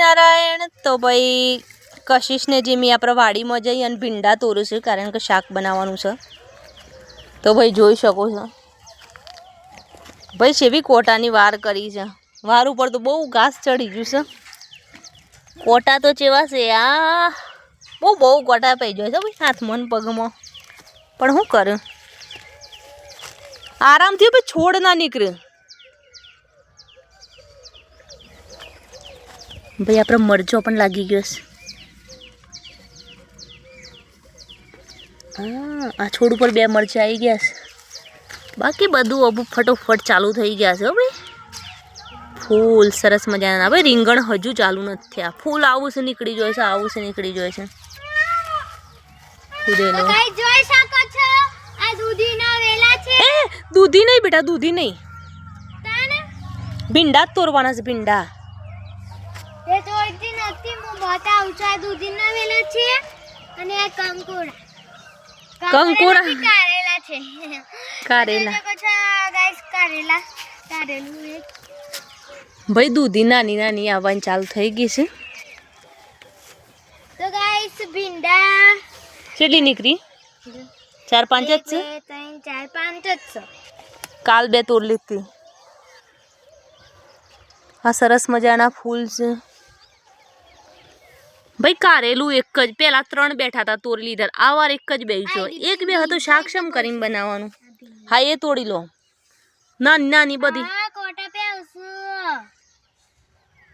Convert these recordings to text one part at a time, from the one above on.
સ્વામિનારાયણ. તો ભાઈ કશિશને જે મેં આપણા વાડીમાં જઈ અને ભીંડા તોરું છું કારણ કે શાક બનાવવાનું છે. તો ભાઈ જોઈ શકો છો ભાઈ સેવી કોટાની વાર કરી છે. વાર ઉપર તો બહુ ઘાસ ચડી ગયું છે. કોટા તો ચેવા છે આ બહુ કોટા પડી જાય છે ભાઈ હાથમાં ને પગમાં. પણ શું કરું આરામથી ભાઈ છોડ ના નીકળે. ભાઈ આપણે મરચો પણ લાગી ગયો છે. હા આ છોડ ઉપર 2 મરચાં આવી ગયા છે. બાકી બધું અબુ ફટોફટ ચાલુ થઈ ગયા છે ભાઈ. ફૂલ સરસ મજાના. ભાઈ રીંગણ હજુ ચાલુ નથી થયા. ફૂલ આવું છે નીકળી જાય છે, આવું છે નીકળી જાય છે. તો ગાઈસ જોઈ શકો છો આ દૂધીના વેલા છે. એ દૂધી નહીં બેટા, દૂધી નહીં. તાને ભીંડા જ તોરવાના છે. ભીંડા એ તોડતી નથી. હું બતાવું છું. આ દૂધીના વેલા છે અને આ કંકુડા કંકુડા કારેલા છે. કારેલા જોઈ શકો છો ગાઈસ કારેલું એક. ભાઈ દૂધી નાની નાની આવવાની ચાલુ થઈ ગઈ છે. તો ગાઈસ ભીંડા કેટલી નીકળી? 4-5 જ છે. 2 3 4 5 જ છે. કાલ 2 તોડ લીધી. આ સરસ મજાના ફૂલ છે ભાઈ. કારેલું એક જ, પેલા 3 બેઠા હતા તોડી લીધા. આ વાર એક જ બેઠો. 1-2 હતું શાક શમ કરીને બનાવવાનું. હા એ તોડી લો. નાની નાની બધી હા કોટા પે આવશું.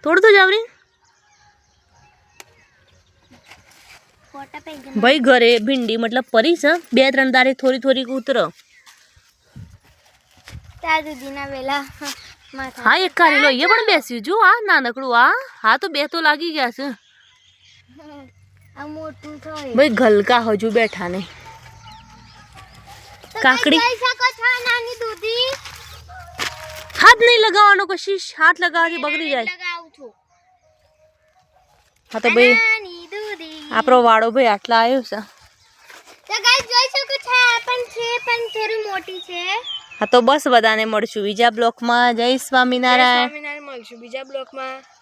તોડ દો જાવરી. કોટા પે ભાઈ ઘરે ભીંડી મતલબ પરી છે. 2-3 દારે થોડી થોડી ઉતર. તાર દૂધીના વેલા માથા. હા એક કારેલો એ પણ બેસ્યું જો. આ નાનકડું આ. હા તો 2 તો લાગી ગયા છે આ મોટું થાય. ભાઈ. ગલકા હજુ બેઠા નહીં. કાકડી જોઈ શકો છો નાની દૂધી. હાથ નહીં લગાવવાનો કશિશ. હાથ લગાવવાથી બગડી જાય. લગાવું છું. હા તો ભાઈ નાની દૂધી. આપણો વાળો ભાઈ આટલા આવ્યો છે. તો ગાઈસ જોઈ શકો છો આ પણ છે પણ થોડી મોટી છે. હા તો બસ બધાને મળશું બીજા બ્લોકમાં. જય સ્વામિનારાયણ. મળશું બીજા બ્લોકમાં.